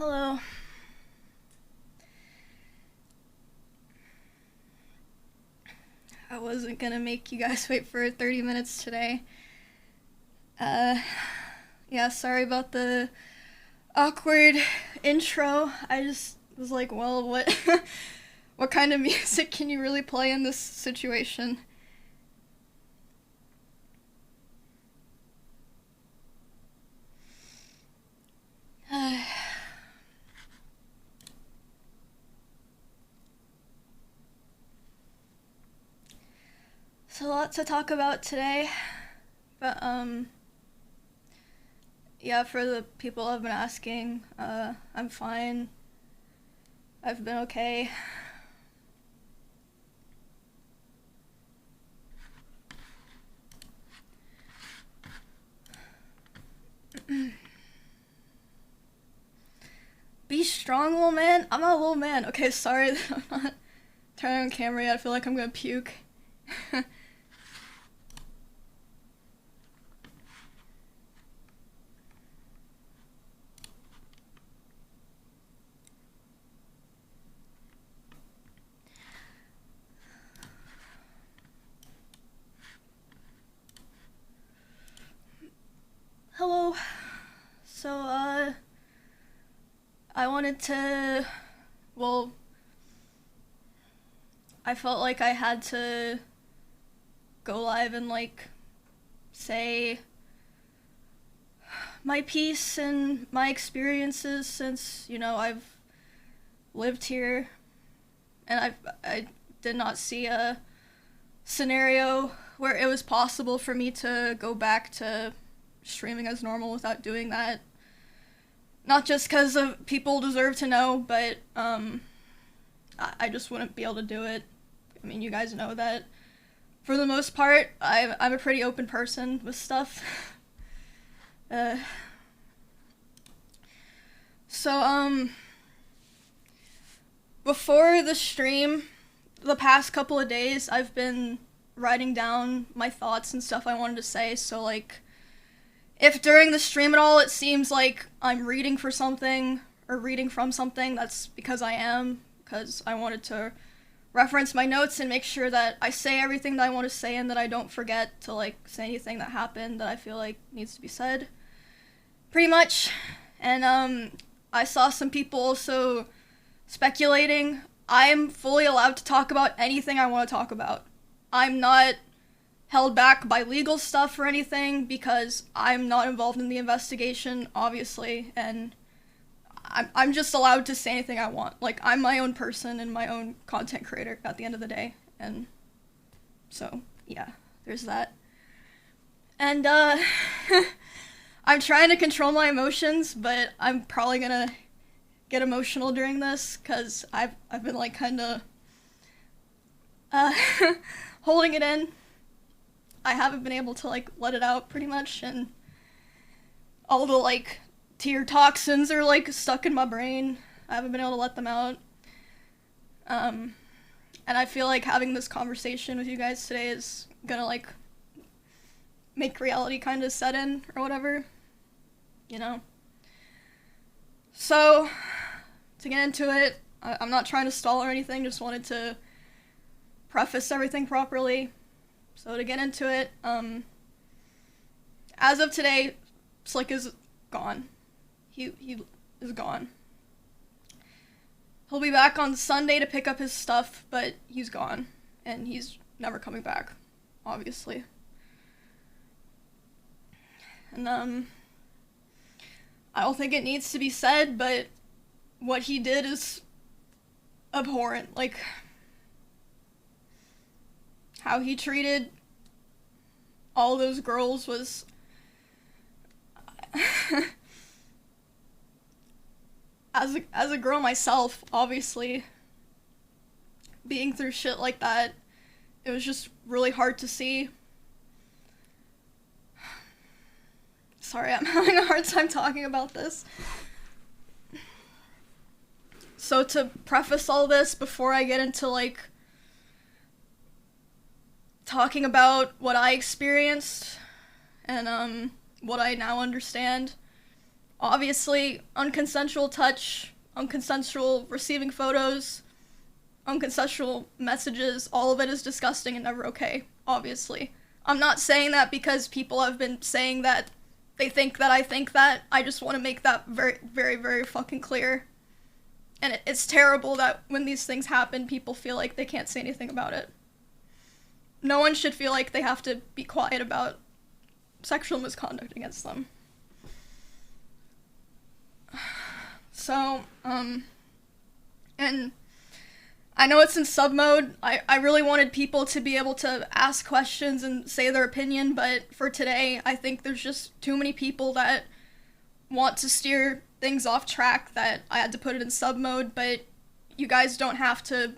Hello. I wasn't gonna make you guys wait for 30 minutes today. Uh, yeah, sorry about the awkward intro. I just was like, well, what, what kind of music can you really play in this situation? So a lot to talk about today, but yeah, for the people I've been asking, I'm fine. I've been okay. Be strong, little man. I'm not a little man. Okay, sorry that I'm not turning on camera yet. I feel like I'm gonna puke. Hello. So, I wanted to, well, I felt like I had to go live and, like, say my piece and my experiences since, I've lived here and I did not see a scenario where it was possible for me to go back to streaming as normal without doing that. Not just because of people deserve to know, but I just wouldn't be able to do it. I mean, you guys know that for the most part, I'm a pretty open person with stuff. So, before the stream, the past couple of days, I've been writing down my thoughts and stuff I wanted to say, so, like, if during the stream at all it seems like I'm reading for something, or reading from something, that's because I am, because I wanted to reference my notes and make sure that I say everything that I want to say and that I don't forget to, like, say anything that happened that I feel like needs to be said. Pretty much. And, I saw some people also speculating. I'm fully allowed to talk about anything I want to talk about. I'm not held back by legal stuff or anything because I'm not involved in the investigation, obviously, and I'm just allowed to say anything I want. Like, I'm my own person and my own content creator at the end of the day, and so, yeah, there's that. And, I'm trying to control my emotions, but I'm probably gonna get emotional during this, because I've been, like, kinda, holding it in. I haven't been able to, like, let it out, pretty much, and all the, like, tear toxins are, like, stuck in my brain. I haven't been able to let them out. And I feel like having this conversation with you guys today is gonna, like, make reality kind of set in, or whatever. So, to get into it, I'm not trying to stall or anything, just wanted to preface everything properly. So to get into it, as of today, Slick is gone. He is gone. He'll be back on Sunday to pick up his stuff, but he's gone. And he's never coming back, obviously. And, I don't think it needs to be said, but what he did is abhorrent. Like, how he treated all those girls was as a girl myself, obviously, being through shit like that, it was just really hard to see. Sorry, I'm having a hard time talking about this. So to preface all this, before I get into, like, talking about what I experienced and what I now understand, Obviously, unconsensual touch, unconsensual receiving photos, unconsensual messages, all of it is disgusting and never okay, obviously. I'm not saying that because people have been saying that they think that I think that. I just want to make that very, very, very fucking clear. And it's terrible that when these things happen, people feel like they can't say anything about it. No one should feel like they have to be quiet about sexual misconduct against them. So, and I know it's in sub mode. I really wanted people to be able to ask questions and say their opinion, but for today, I think there's just too many people that want to steer things off track that I had to put it in sub mode, but you guys don't have to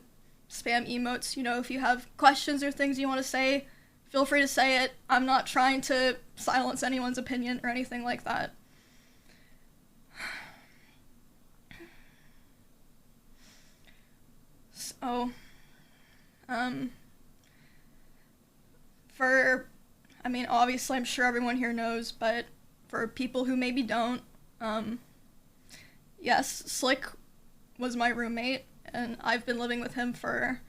spam emotes. You know, if you have questions or things you want to say, feel free to say it. I'm not trying to silence anyone's opinion or anything like that. So, obviously I'm sure everyone here knows, but for people who maybe don't, yes, Slick was my roommate, and I've been living with him for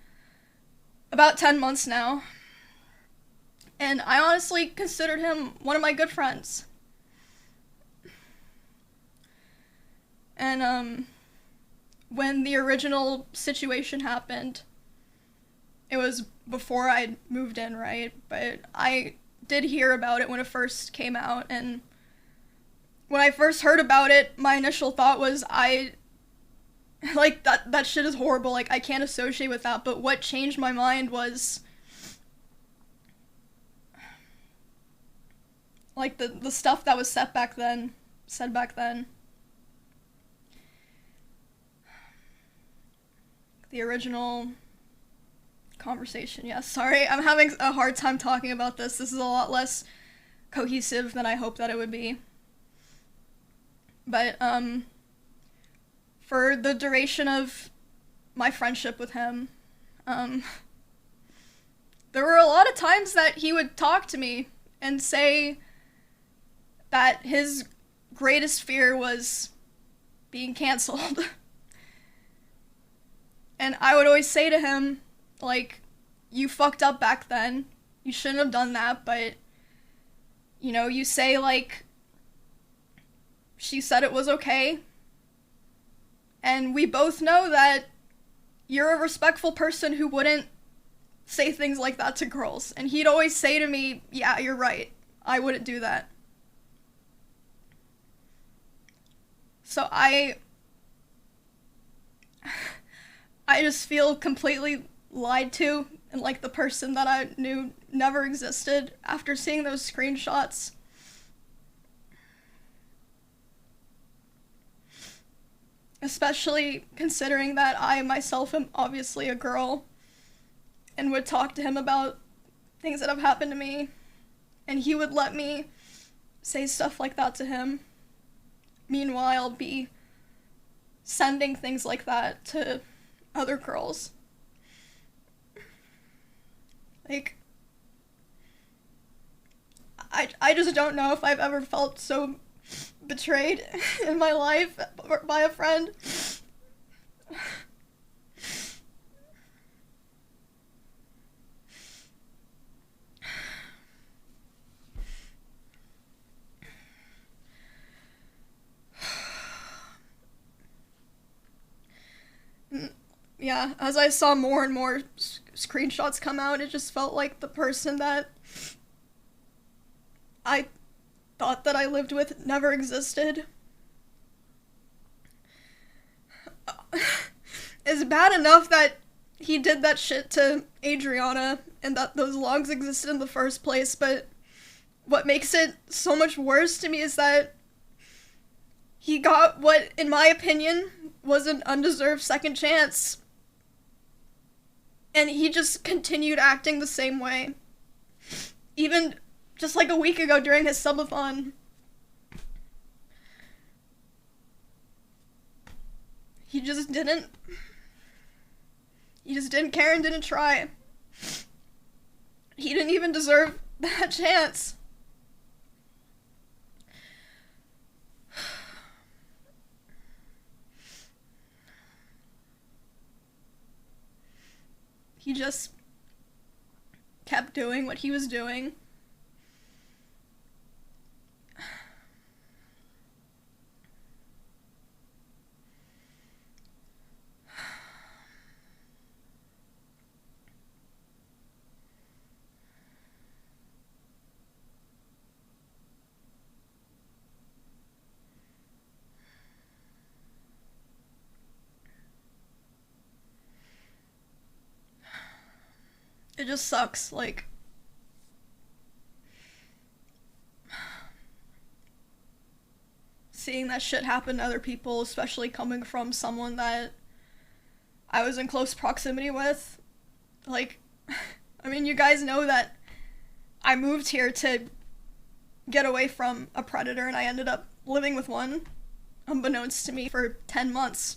about 10 months now, and I honestly considered him one of my good friends. And, when the original situation happened, it was before I moved in, right? But I did hear about it when it first came out, and when I first heard about it, my initial thought was, that shit is horrible, like, I can't associate with that, but what changed my mind was, like, the stuff that was said back then. The original conversation, yes. Sorry, I'm having a hard time talking about this. This is a lot less cohesive than I hoped that it would be. But, for the duration of my friendship with him, there were a lot of times that he would talk to me and say that his greatest fear was being canceled. And I would always say to him, like, you fucked up back then. You shouldn't have done that, but, you know, you say, like, she said it was okay. And we both know that you're a respectful person who wouldn't say things like that to girls. And he'd always say to me, yeah, you're right. I wouldn't do that. So I just feel completely lied to, and like the person that I knew never existed after seeing those screenshots. Especially considering that I myself am obviously a girl and would talk to him about things that have happened to me, and he would let me say stuff like that to him. Meanwhile, be sending things like that to other girls. Like, I just don't know if I've ever felt so betrayed in my life by a friend. Yeah, as I saw more and more screenshots come out, it just felt like the person that I thought that I lived with never existed. It's bad enough that he did that shit to Adriana and that those logs existed in the first place, but what makes it so much worse to me is that he got what, in my opinion, was an undeserved second chance. And he just continued acting the same way. Even just like a week ago during his subathon. He just didn't care and didn't try. He didn't even deserve that chance. he just kept doing what he was doing. It just sucks, like, seeing that shit happen to other people, especially coming from someone that I was in close proximity with. Like, I mean, you guys know that I moved here to get away from a predator, and I ended up living with one, unbeknownst to me, for 10 months.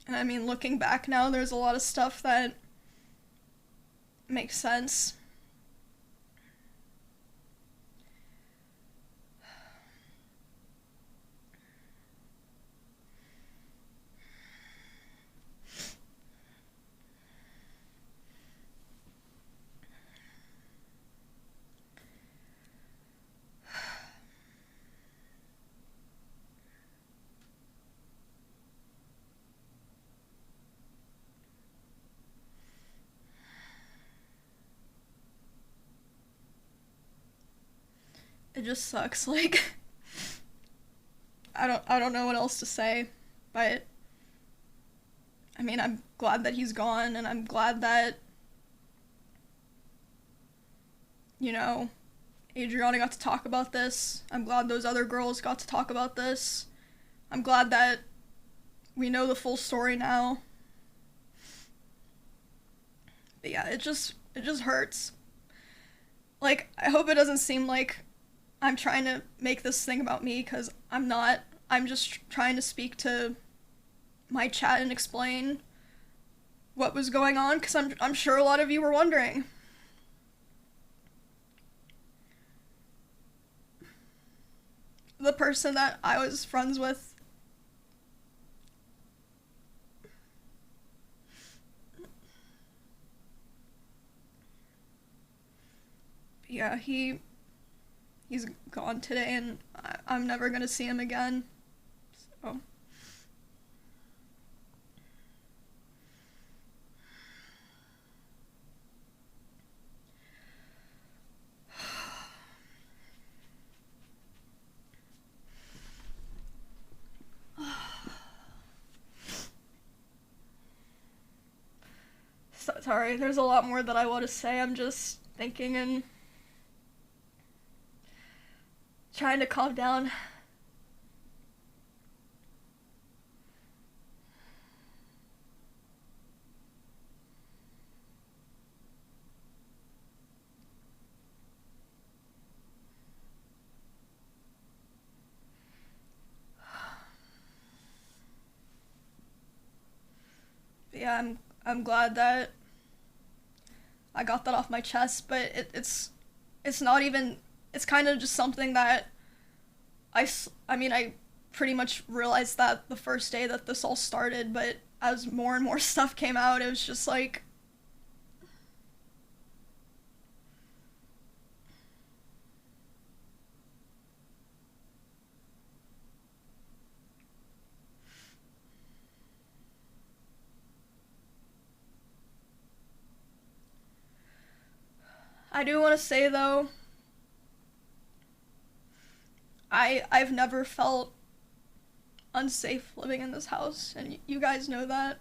And I mean, looking back now, there's a lot of stuff that makes sense. It just sucks, like, I don't know what else to say, but I mean, I'm glad that he's gone, and I'm glad that, you know, Adriana got to talk about this. I'm glad those other girls got to talk about this. I'm glad that we know the full story now. But yeah, it just hurts. Like, I hope it doesn't seem like I'm trying to make this thing about me, because I'm not. I'm just trying to speak to my chat and explain what was going on, because I'm sure a lot of you were wondering. The person that I was friends with, yeah, he's gone today, and I'm never gonna see him again. So. Sorry, there's a lot more that I want to say. I'm just thinking and trying to calm down. But yeah, I'm glad that I got that off my chest, but it's not even, it's kind of just something that I mean, I pretty much realized that the first day that this all started, but as more and more stuff came out, it was just like, I do want to say though, I've never felt unsafe living in this house, and you guys know that.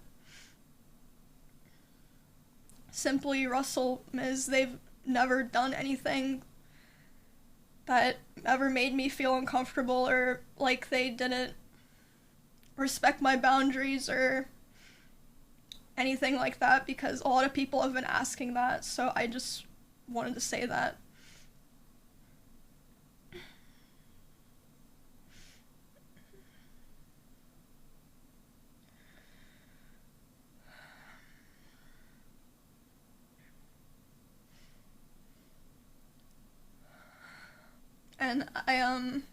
Simply, Russell, Ms., they've never done anything that ever made me feel uncomfortable, or like they didn't respect my boundaries or anything like that, because a lot of people have been asking that, so I just wanted to say that. man.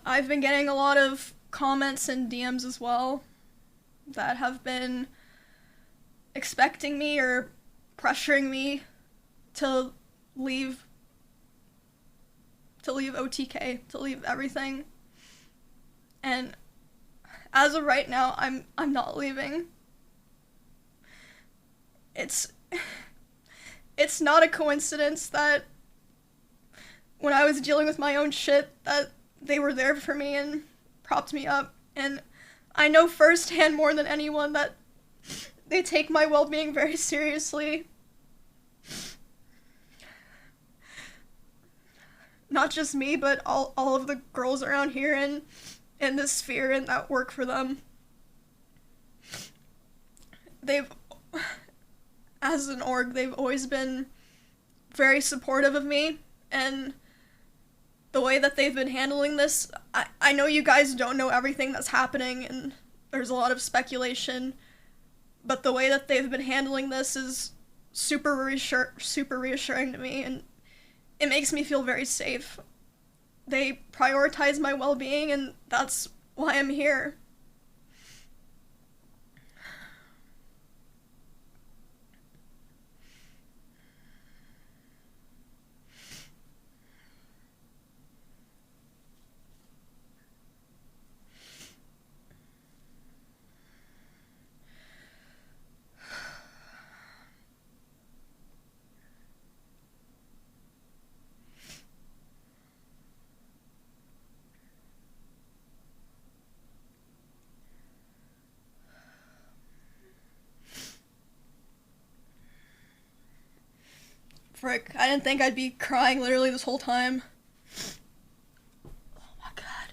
I've been getting a lot of comments and DMs as well that have been expecting me or pressuring me to leave OTK, to leave everything. And as of right now, I'm not leaving. It's not a coincidence that when I was dealing with my own shit that they were there for me and propped me up. And I know firsthand more than anyone that they take my well-being very seriously. Not just me, but all of the girls around here and in this sphere and that work for them. As an org, they've always been very supportive of me, and the way that they've been handling this, I know you guys don't know everything that's happening, and there's a lot of speculation, but the way that they've been handling this is super reassuring to me, and it makes me feel very safe. They prioritize my well-being, and that's why I'm here. Frick, I didn't think I'd be crying literally this whole time. Oh my god.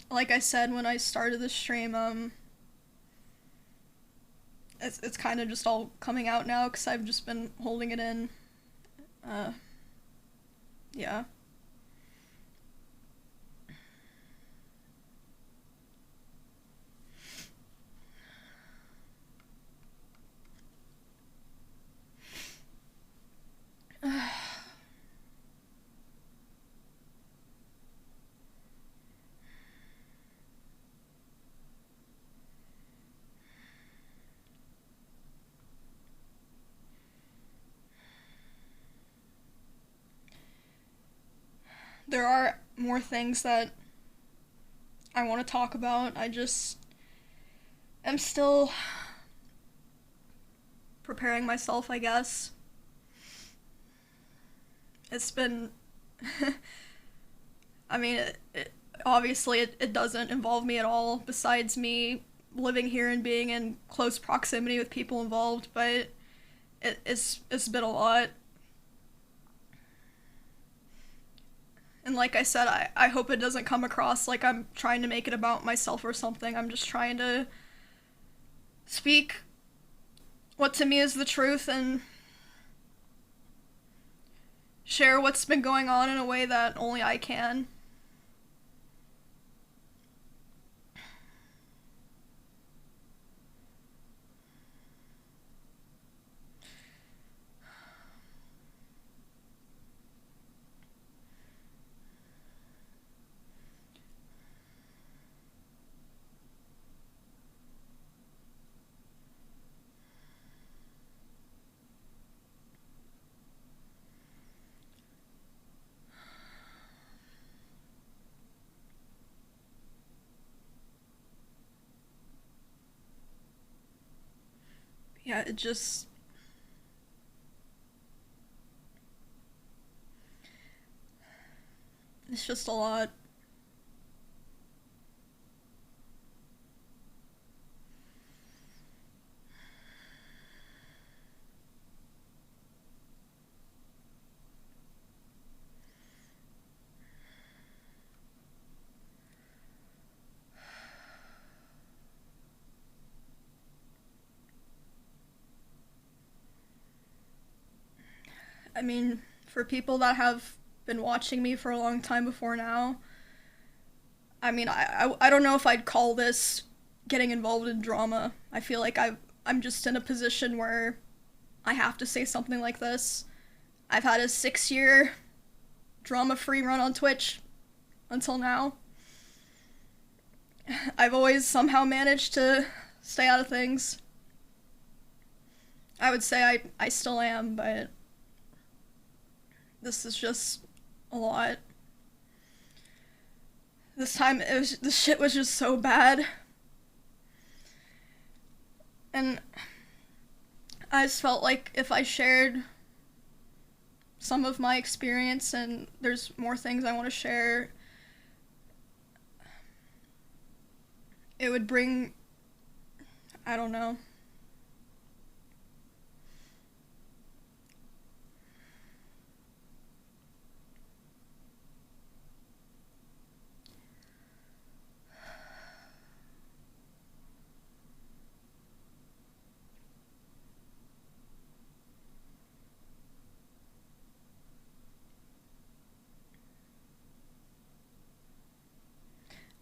Like I said when I started the stream, it's kind of just all coming out now because I've just been holding it in. Yeah. There are more things that I want to talk about. I just am still preparing myself, I guess. It's been I mean, obviously it doesn't involve me at all, besides me living here and being in close proximity with people involved, but it's been a lot. And like I said, I hope it doesn't come across like I'm trying to make it about myself or something. I'm just trying to speak what to me is the truth and share what's been going on in a way that only I can. Yeah, it's just a lot. I mean, for people that have been watching me for a long time before now. I mean, I don't know if I'd call this getting involved in drama. I feel like I'm just in a position where I have to say something like this. I've had a 6-year drama-free run on Twitch until now. I've always somehow managed to stay out of things. I would say I still am, but this is just a lot. This time, the shit was just so bad. And I just felt like if I shared some of my experience, and there's more things I want to share, it would bring, I don't know.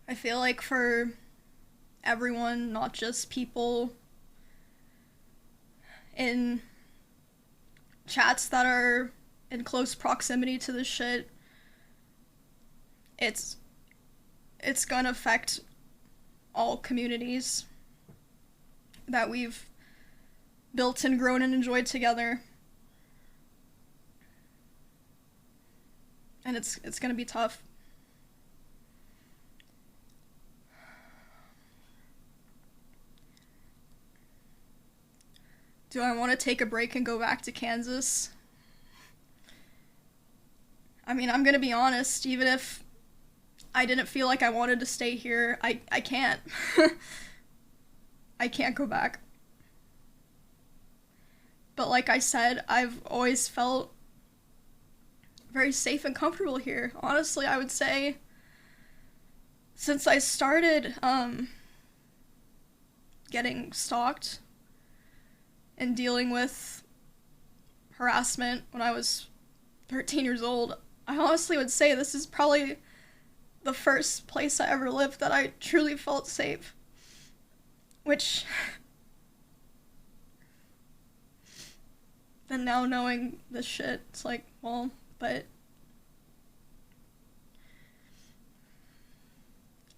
I feel like for everyone, not just people in chats that are in close proximity to this shit, it's gonna affect all communities that we've built and grown and enjoyed together. And it's gonna be tough. Do I want to take a break and go back to Kansas? I mean, I'm gonna be honest, even if I didn't feel like I wanted to stay here, I can't. I can't go back. But like I said, I've always felt very safe and comfortable here. Honestly, I would say since I started getting stalked and dealing with harassment when I was 13 years old, I honestly would say this is probably the first place I ever lived that I truly felt safe. Which, and now knowing this shit, it's like, well, but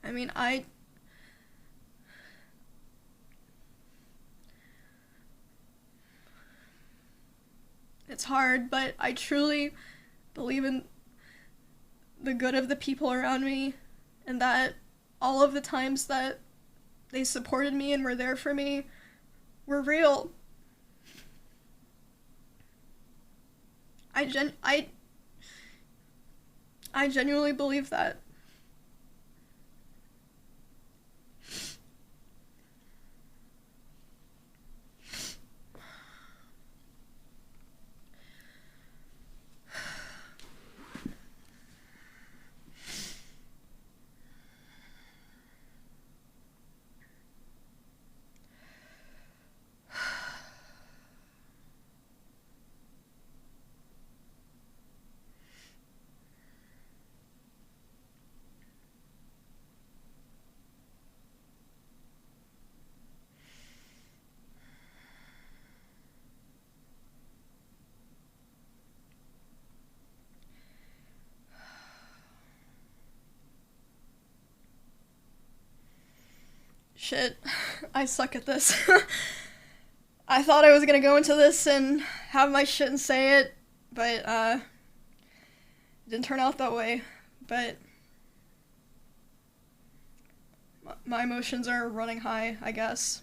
I mean, it's hard, but I truly believe in the good of the people around me, and that all of the times that they supported me and were there for me were real. I genuinely believe that. Shit, I suck at this. I thought I was gonna go into this and have my shit and say it, but it didn't turn out that way. But my emotions are running high, I guess.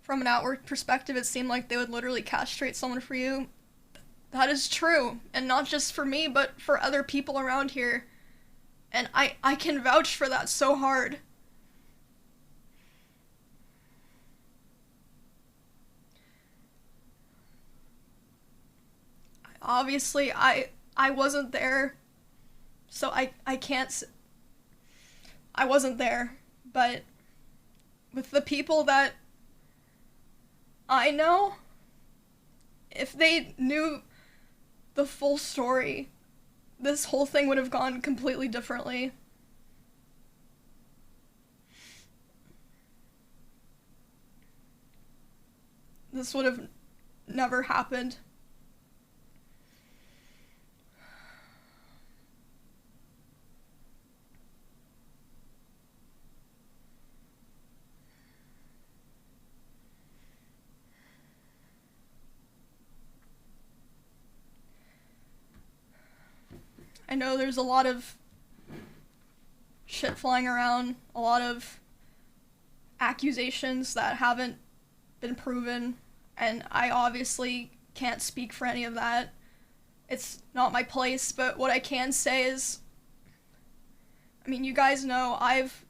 From an outward perspective, it seemed like they would literally castrate someone for you. That is true, and not just for me, but for other people around here. And I can vouch for that so hard. Obviously, I wasn't there, so I can't. I wasn't there, but with the people that I know, if they knew the full story, this whole thing would have gone completely differently. This would have never happened. I know there's a lot of shit flying around, a lot of accusations that haven't been proven, and I obviously can't speak for any of that. It's not my place, but what I can say is, I mean, you guys know I've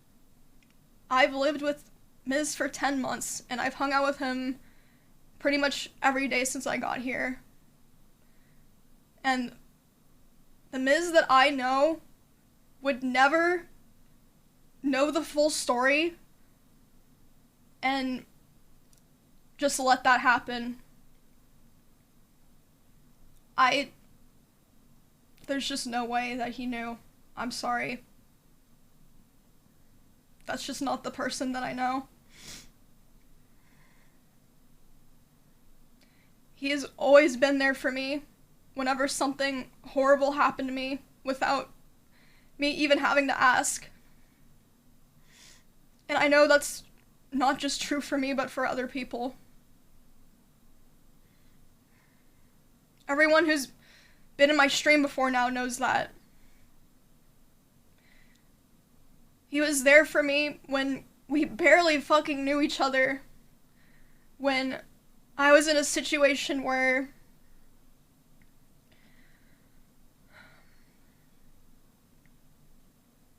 lived with Miz for 10 months, and I've hung out with him pretty much every day since I got here. And the Miz that I know would never know the full story and just let that happen. There's just no way that he knew. I'm sorry. That's just not the person that I know. He has always been there for me whenever something horrible happened to me without me even having to ask. And I know that's not just true for me, but for other people. Everyone who's been in my stream before now knows that. He was there for me when we barely fucking knew each other. When I was in a situation where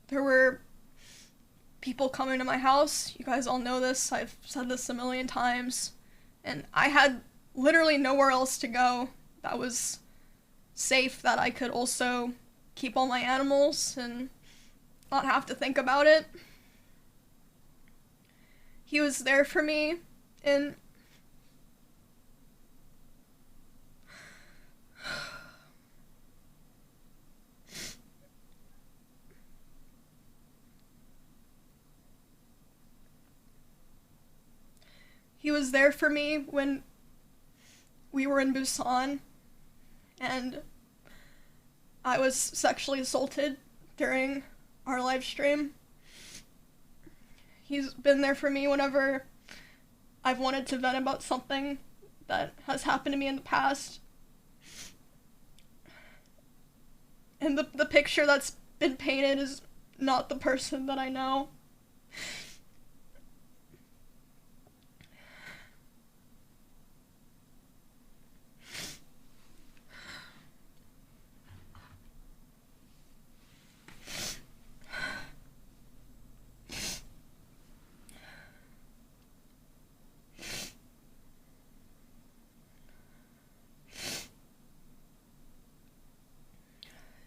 there were people coming to my house. You guys all know this. I've said this a million times. And I had literally nowhere else to go that was safe, that I could also keep all my animals and not have to think about it. He was there for me, and he was there for me when we were in Busan and I was sexually assaulted during our live stream. He's been there for me whenever I've wanted to vent about something that has happened to me in the past. And the picture that's been painted is not the person that I know.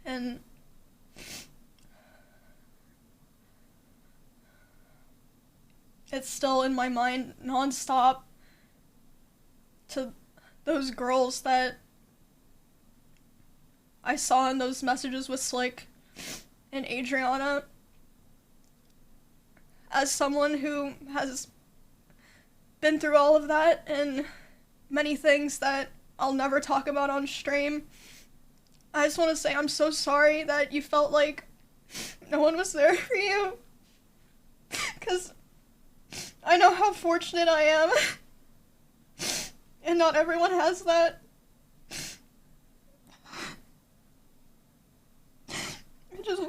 And it's still in my mind nonstop to those girls that I saw in those messages with Slick and Adriana. As someone who has been through all of that and many things that I'll never talk about on stream, I just want to say I'm so sorry that you felt like no one was there for you. Because I know how fortunate I am. And not everyone has that. I just...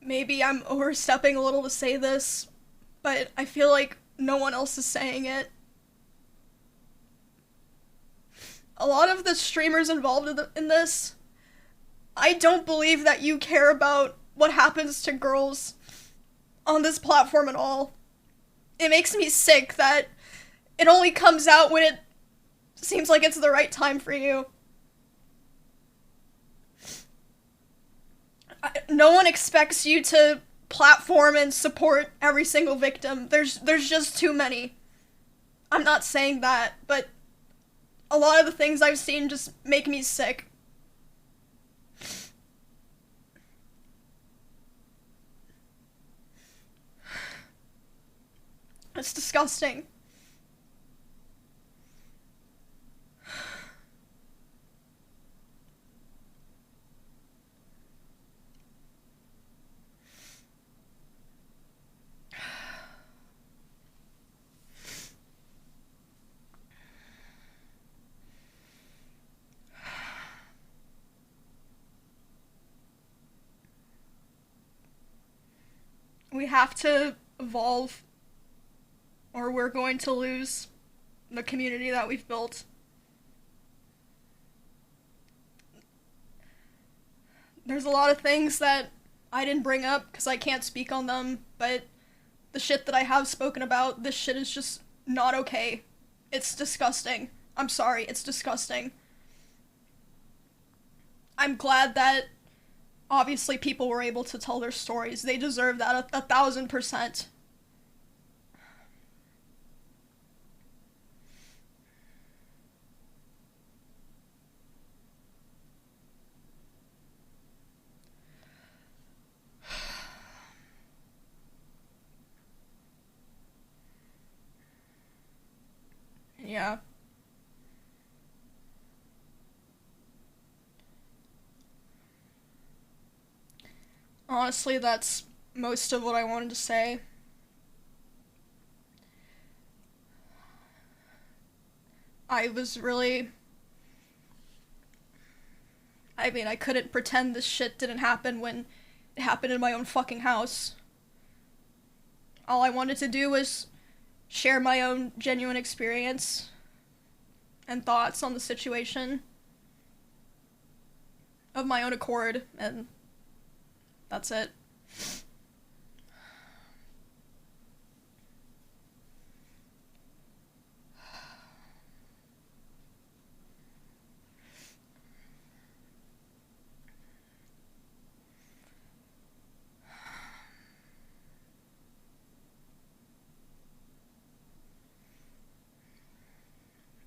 maybe I'm overstepping a little to say this, but I feel like no one else is saying it. A lot of the streamers involved in this, I don't believe that you care about what happens to girls on this platform at all. It makes me sick that it only comes out when it seems like it's the right time for you. No one expects you to platform and support every single victim. There's just too many. I'm not saying that, but a lot of the things I've seen just make me sick. It's disgusting. We have to evolve, or we're going to lose the community that we've built. There's a lot of things that I didn't bring up because I can't speak on them, but the shit that I have spoken about, this shit is just not okay. It's disgusting. I'm sorry, it's disgusting. I'm glad that obviously people were able to tell their stories. They deserve that 1,000%. Yeah. Honestly, that's most of what I wanted to say. I was really... I mean, I couldn't pretend this shit didn't happen when it happened in my own fucking house. All I wanted to do was share my own genuine experience and thoughts on the situation of my own accord, and that's it.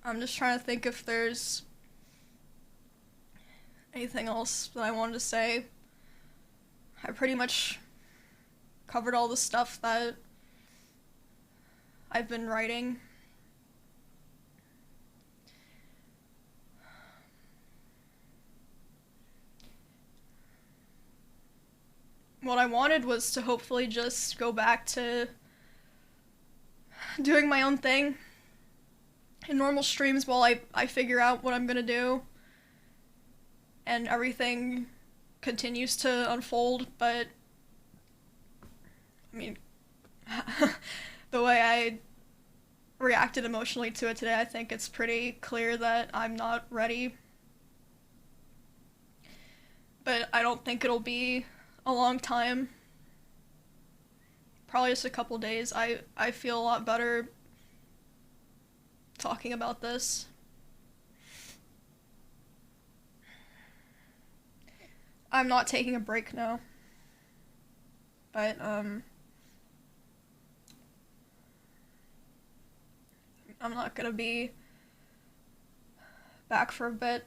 I'm just trying to think if there's anything else that I wanted to say. I pretty much covered all the stuff that I've been writing. What I wanted was to hopefully just go back to doing my own thing in normal streams while I figure out what I'm gonna do and everything continues to unfold, but I mean, the way I reacted emotionally to it today, I think it's pretty clear that I'm not ready. But I don't think it'll be a long time. Probably just a couple days. I feel a lot better talking about this. I'm not taking a break now. But, I'm not gonna be back for a bit.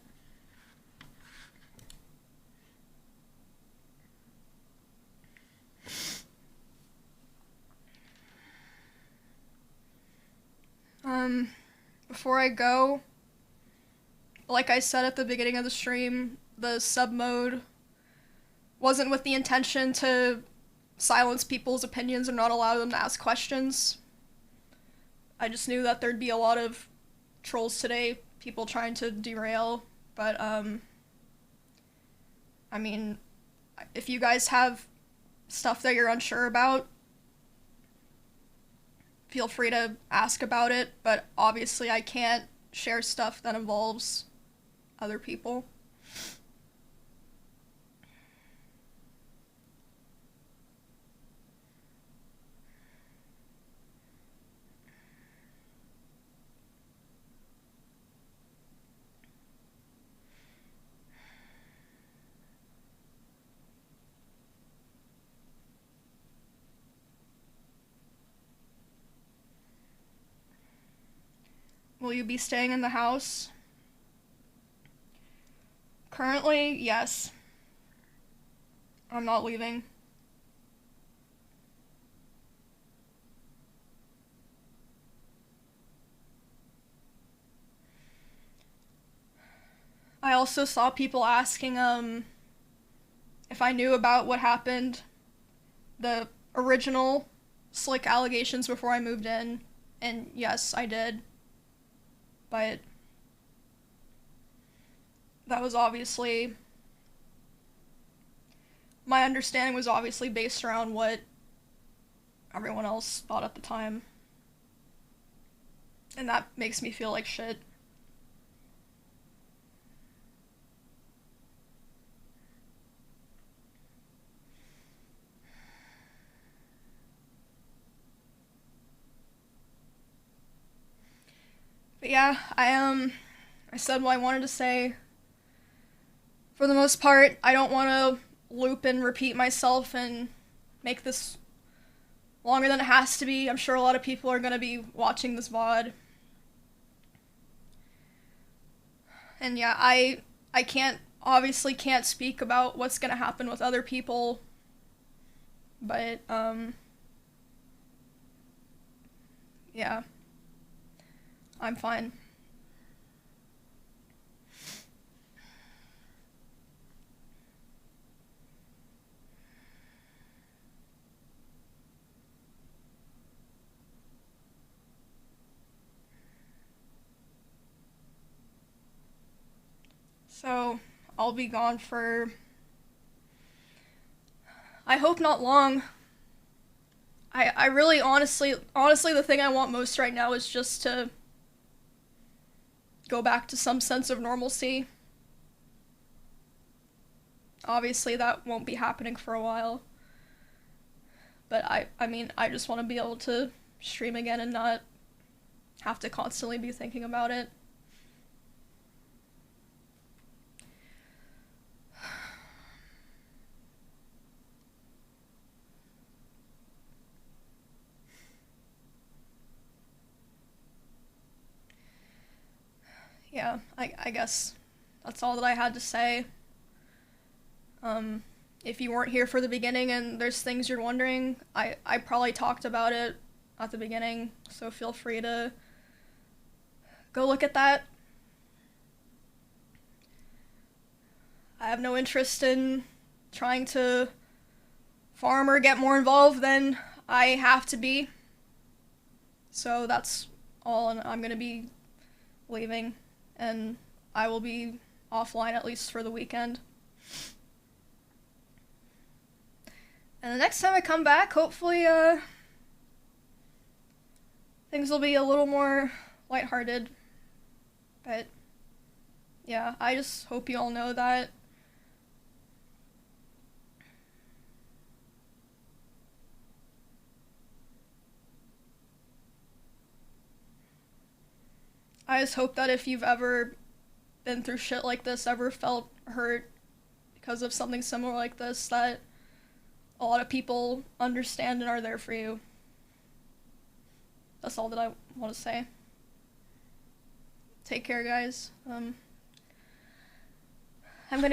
Before I go, like I said at the beginning of the stream, the sub mode wasn't with the intention to silence people's opinions or not allow them to ask questions. I just knew that there'd be a lot of trolls today, people trying to derail, but, I mean, if you guys have stuff that you're unsure about, feel free to ask about it, but obviously I can't share stuff that involves other people. Will you be staying in the house? Currently, yes. I'm not leaving. I also saw people asking, if I knew about what happened, the original slick allegations before I moved in, and yes, I did. But that was obviously, my understanding was obviously based around what everyone else thought at the time. And that makes me feel like shit. But yeah, I said what I wanted to say. For the most part, I don't want to loop and repeat myself and make this longer than it has to be. I'm sure a lot of people are going to be watching this VOD. And yeah, I obviously can't speak about what's going to happen with other people. But, yeah. I'm fine. So, I'll be gone for, I hope not long. I really honestly, the thing I want most right now is just to go back to some sense of normalcy. Obviously, that won't be happening for a while. But I mean, I just want to be able to stream again and not have to constantly be thinking about it. Yeah, I guess that's all that I had to say. If you weren't here for the beginning and there's things you're wondering, I probably talked about it at the beginning, so feel free to go look at that. I have no interest in trying to farm or get more involved than I have to be. So that's all, and I'm gonna be leaving, and I will be offline at least for the weekend. And the next time I come back, hopefully, things will be a little more lighthearted. But, yeah, I just hope you all know that I just hope that if you've ever been through shit like this, ever felt hurt because of something similar like this, that a lot of people understand and are there for you. That's all that I want to say. Take care, guys.